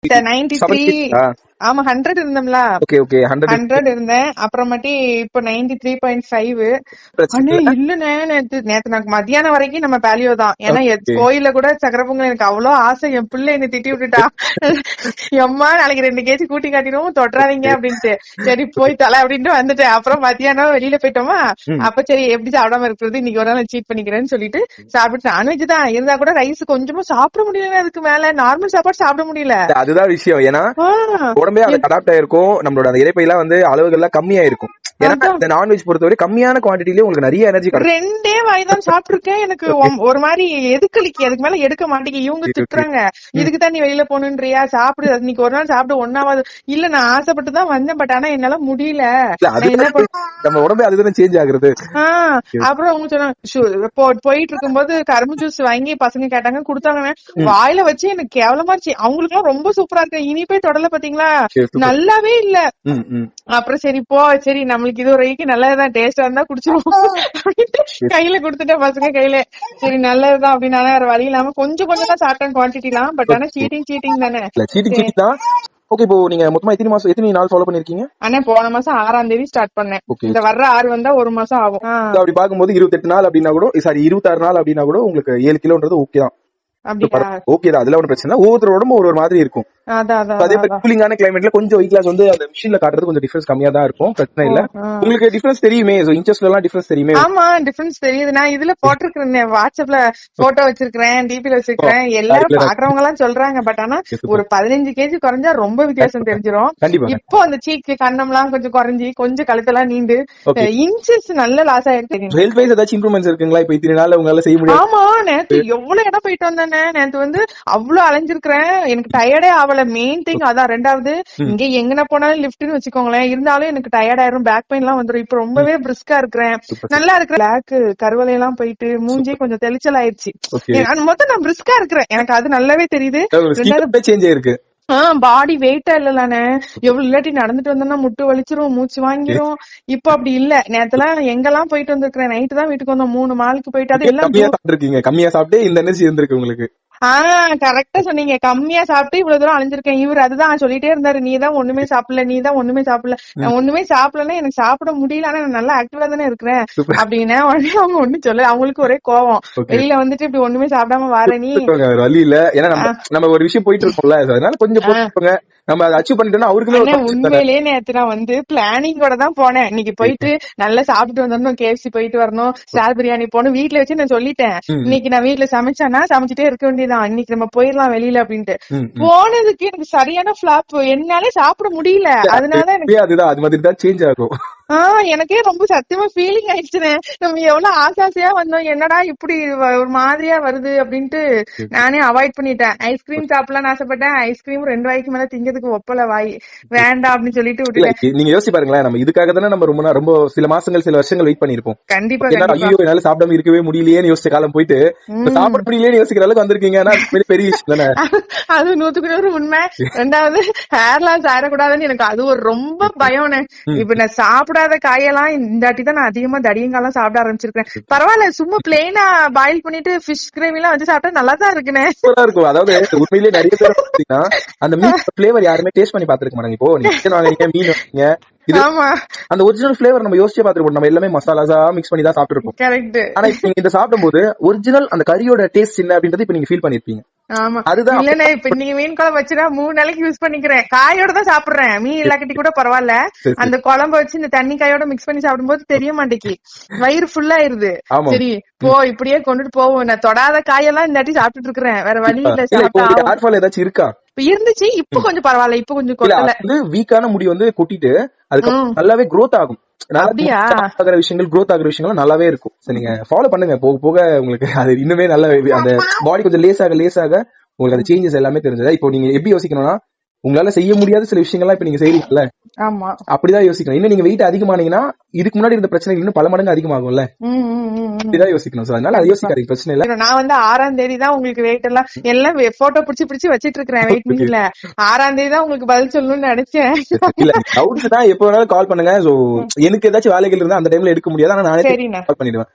93. ஆமா 100 இருந்தோம்ல. Okay okay 100 இருந்தேன். அப்புறமாட்டி இப்ப 93.5. ஆனா இல்லண்ணே நேத்து எனக்கு மத்தியானம் வரைக்கும் நம்ம பேலியோ தான். ஏன்னா கோயில கூட சக்கரை பொங்கல் எனக்கு அவ்வளவு ஆசை. என் பிள்ளை என்ன திட்டி விட்டுட்டா, எம்மா நாளைக்கு 2 கேஜி கூட்டி காட்டிடும் தொட்டுறாதீங்க அப்படின்ட்டு. சரி போய் தலை அப்படின்ட்டு வந்துட்டேன். அப்புறம் மத்தியானம் வெளியில போயிட்டோமா, அப்ப சரி எப்படி சாப்பிடாம இருக்கிறது, இன்னைக்கு ஒரு நாள் சீட் பண்ணிக்கிறேன்னு சொல்லிட்டு சாப்பிட்டு நான்வெஜ் தான் இருந்தா கூட ரைஸ் கொஞ்சமா சாப்பிட முடியல. அதுக்கு மேல நார்மல் சாப்பாடு சாப்பிட முடியல. அதுதான் விஷயம். ஏன்னா உடம்பே அடாப்ட் ஆயிருக்கும். நம்மளோட அந்த இறைப்பையெல்லாம் வந்து அளவுகள்லாம் கம்மியா இருக்கும். ஏன்னா இந்த நான்வெஜ் பொறுத்தவரை கம்மியான குவான்டிட்டிலே உங்களுக்கு நிறைய எனர்ஜி கிடைக்கும். 2 வாய்தான் சாப்பிட்டுருக்கேன். எனக்கு ஒரு மாதிரி எதுக்களிக்கு அதுக்கு மேல எடுக்க மாட்டேங்க. இவங்க திட்டுறாங்க, இதுக்கு தான் நீ வெளியில போகணுன்றியா, சாப்பிடு, இன்னைக்கு ஒரு நாள் சாப்பிட்டு ஒன்னாவது. இல்ல நான் ஆசைப்பட்டு தான் வந்தேன், பட் ஆனா என்னால முடியல. நம்ம உடம்பே அதுதான் சேஞ்ச் ஆகுறது. அப்புறம் அவங்க சொன்னாங்க போயிட்டு இருக்கும்போது கரும்பு ஜூஸ் வாங்கி பசங்க கேட்டாங்க, கொடுத்தாங்க. வாயில வச்சு எனக்கு கேவலமாச்சு. அவங்களுக்கு எல்லாம் ரொம்ப சூப்பரா இருக்கு, இனிப்பே தொடல பாத்தீங்களா, நல்லாவே இல்ல. அப்புறம் சரி சரி நம்மளுக்கு இது ஒரு நல்லதுதான், டேஸ்டா இருந்தா குடிச்சிருவோம் அப்படின்ட்டு கையில குடுத்துட்டேன் பசங்க கையில. சரி நல்லதுதான் அப்படின்னு. வேற வழி இல்லாம கொஞ்சம் தான் சாப்பிட்டேன் குவான்டிட்டி எல்லாம். பட் ஆனா சீட்டிங் தானே. ஓகே, இப்போ நீங்க மொத்தமா எத்தனை நாள் ஃபாலோ பண்ணிருக்கீங்க? அண்ணா போன மாசம் 6ஆம் தேதி ஸ்டார்ட் பண்ணேன். இந்த வர்ற 6 வந்தா 1 மாசம் ஆகும். அப்படி பாக்கும்போது 28 நாள் அப்படின்னா கூட, சாரி 26 நாள் அப்படின்னா கூட உங்களுக்கு 7 கிலோன்றது ஓகே தான். ஓகே தான், அதுல ஒன்னும் பிரச்சனை. ஒவ்வொருத்தரோட உடம்பு ஒரு மாதிரி இருக்கும். அதே கூலிங்கான கிளைமேட்ல கொஞ்சம் வெயிட் லாஸ் வந்து அந்த மிஷின்ல காட்டுறது கொஞ்சம் டிஃபரன்ஸ் கம்மியா தான் இருக்கும். பிரச்சனை இல்ல. உங்களுக்கு டிஃபரன்ஸ் தெரியுமே, இன்ச்சஸ்ல எல்லாம் டிஃபரன்ஸ் தெரியுமே. ஆமா டிஃபரன்ஸ் தெரியுது. நான் இதுல போட்டிருக்கேன், வாட்ஸ்அப்ல போட்டோ வச்சிருக்கேன், டிபில வச்சிருக்கேன். எல்லாரும் பாக்குறவங்க எல்லாம் சொல்றாங்க. பட் ஆனா ஒரு 15 கேஜி குறைஞ்சா ரொம்ப வித்தியாசம் தெரிஞ்சிரும். இப்போ அந்த சீக்கு கண்ணம் எல்லாம் கொஞ்சம் குறைஞ்சி, கொஞ்சம் கழுத்தெல்லாம் நீண்டு இன்ச்சஸ் நல்ல லாஸ் ஆயிருக்கு. ஹெல்த் வைஸ் ஏதாச்சும் இம்ப்ரூவ்மெண்ட்ஸ் இருக்குங்களா? இப்ப இத்தனை நாள் உங்களால செய்ய முடியும்? ஆமா நேத்து எவ்வளவு இடம் போயிட்டு வந்தானே. நேத்து வந்து அவ்வளவு அலைஞ்சிருக்கிறேன், எனக்கு டயர்டே ஆகல. மெயின் திங் அதான். 2வது இங்க எங்கன போனாலும் லிப்ட்னு வச்சுக்கோங்களேன், இருந்தாலும் எனக்கு டயர்ட் ஆயிரும், பேக் பெயின் எல்லாம் வந்துரும். இப்ப ரொம்பவே பிரிஸ்கா இருக்கிறேன், நல்லா இருக்கிறேன். பிளாக் கருவலை எல்லாம் போயிட்டு மூஞ்சி கொஞ்சம் தெளிச்சல் ஆயிடுச்சு. மொத்தம் நான் பிரிஸ்கா இருக்கிறேன், எனக்கு அது நல்லாவே தெரியுது. பாடி வெயிட்டா இல்லலானே. எவ்வளவு இல்லாட்டி நடந்துட்டு வந்தோம்னா முட்டு வலிச்சிரும், மூச்சு வாங்கிரும். இப்ப அப்படி இல்ல. நேரத்துல எங்கெல்லாம் போயிட்டு வந்திருக்கிறேன். நைட்டு தான் வீட்டுக்கு வந்தோம், 3 மாலுக்கு போயிட்டு. அது எல்லாம் கம்மியா சாப்பிட்டு இந்த எனர்ஜி இருந்திருக்கு உங்களுக்கு. கரெக்டா சொன்னீங்க. கம்மியா சாப்பிட்டு இவ்வளவு தூரம் அலைஞ்சிருக்கேன். இவர் அதுதான் சொல்லிட்டே இருந்தாரு, நீதான் ஒண்ணுமே சாப்பிடல, நீதான் ஒண்ணுமே சாப்பிடல. நான் ஒண்ணுமே சாப்பிடலன்னா எனக்கு சாப்பிட முடியல, ஆனா நான் நல்லா ஆக்டிவா தானே இருக்கிறேன் அப்படின்னா உடனே அவங்க ஒண்ணும் சொல்ல. அவங்களுக்கு ஒரே கோவம், வெளியில வந்துட்டு இப்படி ஒண்ணுமே சாப்பிடாம வர நீ வழி இல்ல. ஏன்னா நம்ம ஒரு விஷயம் போயிட்டு இருக்கோம்ல, அதனால கொஞ்சம் நம்ம அதை அச்சீவ் பண்ணிட்டோம்னா அவருக்குமே. உண்மையிலேயே நேத்து நான் வந்து பிளானிங்கோட தான் போனேன். இன்னைக்கு போயிட்டு நல்லா சாப்பிட்டு வந்துடணும், கேஎஃப்சி போயிட்டு வரணும், ஸ்டார் பிரியாணி போகணும். வீட்டுல வச்சு நான் சொல்லிட்டேன், இன்னைக்கு நான் வீட்டுல சமைச்சேன்னா சமைச்சிட்டே இருக்க வேண்டியதான், இன்னைக்கு நம்ம போயிடலாம் வெளியில அப்படின்ட்டு. போனதுக்கு எனக்கு சரியான பிளாப், என்னாலே சாப்பிட முடியல. அதனால எனக்கு அதுதான் அது மாதிரி தான் சேஞ்ச் ஆகும். எனக்கே ரொம்ப சத்தியமா ஃபீலிங் ஆயிடுச்சுனே. நம்ம எவ்வளவு ஆசாசியா வந்தோம், என்னடா இப்படி ஒரு மாதிரியா வருது அப்படின்ட்டு நானே அவாய்ட் பண்ணிட்டேன். ஐஸ்கிரீம் சாப்பிடலாம்னு ஆசைப்பட்டேன், ஐஸ்கிரீம் 2 வாய்க்கு மேல திங்கிறதுக்கு ஒப்பல, வாய் வேண்டாம் அப்படின்னு சொல்லிட்டு விட்டுட்டேன். நீங்க யோசிச்சு பாருங்களேன், நம்ம இதுக்காக தானே நம்ம ரொம்ப சில மாசங்கள் சில வருஷங்கள் வெயிட் பண்ணிருப்போம். கண்டிப்பா ஐயோ என்னால சாப்பிடாம இருக்கவே முடியலையேன்னு யோசிச்ச காலம் போயிட்டு சாப்பிட முடியலையேன்னு யோசிக்கிற அளவுக்கு வந்திருக்கீங்க. பெரிய விஷயம் தானே அது. 100% உண்மை. 2வது ஹேர் லாஸ் ஆயிடக்கூடாதுன்னு எனக்கு அது ஒரு ரொம்ப பயம்னு. இப்ப நான் சாப்பிடாத காயெல்லாம் இந்தாட்டி தான் நான் அதிகமா தடியங்காலம் சாப்பிட ஆரம்பிச்சிருக்கேன். பரவாயில்ல, சும்மா பிளெயினா பாயில் பண்ணிட்டு ஃபிஷ் கிரேவி எல்லாம் வச்சு சாப்பிட்டா நல்லா தான் இருக்குனே. இருக்கும். அதாவது உண்மையிலேயே நிறைய பேர் பாத்தீங்கன்னா அந்த மீன் ஃபிளேவர் யாருமே டேஸ்ட் பண்ணி பாத்துருக்க மாட்டாங்க. இப்போ நீங்க மீன் வாங்குறீங்க, அந்த ஒரிஜினல் ஃபிளேவர் நம்ம யோசிச்சே பாத்துருப்போம். நம்ம எல்லாமே மசாலாஸா மிக்ஸ் பண்ணி தான் சாப்பிட்டுருப்போம். கரெக்ட். ஆனா இப்ப நீங்க இத சாப்பிடும்போது ஒரிஜினல் அந்த கறியோட டேஸ்ட் என்ன அப்படின்றது இப்ப நீங்க ஃபீல் பண்ணிருப்பீங்க. ஆமா அதுதான். இல்ல இப்ப நீங்க மீன் குழம்பு வச்சுனா 3 நாளைக்கு யூஸ் பண்ணிக்கிறேன். காயோட தான் சாப்பிடுறேன், மீன் இல்லாக்கட்டி கூட பரவாயில்ல. அந்த குழம்பு வச்சு இந்த தண்ணி காயோட மிக்ஸ் பண்ணி சாப்பிடும்போது தெரிய மாட்டேங்கி, வயிறு ஃபுல் ஆயிருது. சரி இப்படியே கொண்டுட்டு போவோம். நான் தொடாத காயெல்லாம் இந்த வாட்டி சாப்பிட்டுட்டு இருக்கிறேன், வேற வழி இல்ல. ஏதாச்சும் இருக்கா? இருந்துச்சு, இப்ப கொஞ்சம் பரவாயில்ல, இப்ப கொஞ்சம் கொட்டல. வீக்கான முடி வந்து கொட்டிட்டு அதுக்கு நல்லாவே growth ஆகும். growth ஆகிற விஷயங்கள் நல்லாவே இருக்கும். நீங்க ஃபாலோ பண்ணுங்க, போக போக உங்களுக்கு அது இன்னுமே நல்ல அந்த பாடி கொஞ்சம் லேசாக உங்களுக்கு அந்த சேஞ்சஸ் எல்லாமே தெரிஞ்சது. இப்போ நீங்க எப்படி யோசிக்கணும்னா, உங்களால செய்ய முடியாத சில விஷயங்கள்லாம் இப்ப நீங்க செய்றீங்கல்ல, அப்படிதான் யோசிக்கணும். இன்னும் நீங்க வெயிட் அதிகமானீங்கன்னா இதுக்கு முன்னாடி இருந்த பிரச்சனை இன்னும் பல மடங்கு அதிகமாகும்ல, அப்படிதான் யோசிக்கணும். அதனால அது யோசிக்காதீங்க, பிரச்சனை இல்ல. நான் வந்து 6ஆம் தேதி தான் உங்களுக்கு வெயிட் எல்லாம் போட்டோ பிடிச்சு வச்சிட்டு இருக்கிறேன். வெயிட் மீன்ல 6ஆம் தேதி தான் உங்களுக்கு பதில் சொல்லணும்னு நினைச்சேன். இல்ல டவுட்ஸ் தான் எப்ப வேணாலும் கால் பண்ணுங்க. சோ எனக்கு ஏதாச்சும் வேலைகள் இருந்தா அந்த டைம்ல எடுக்க முடியாது, ஆனா நானே கால் பண்ணிடுவேன்.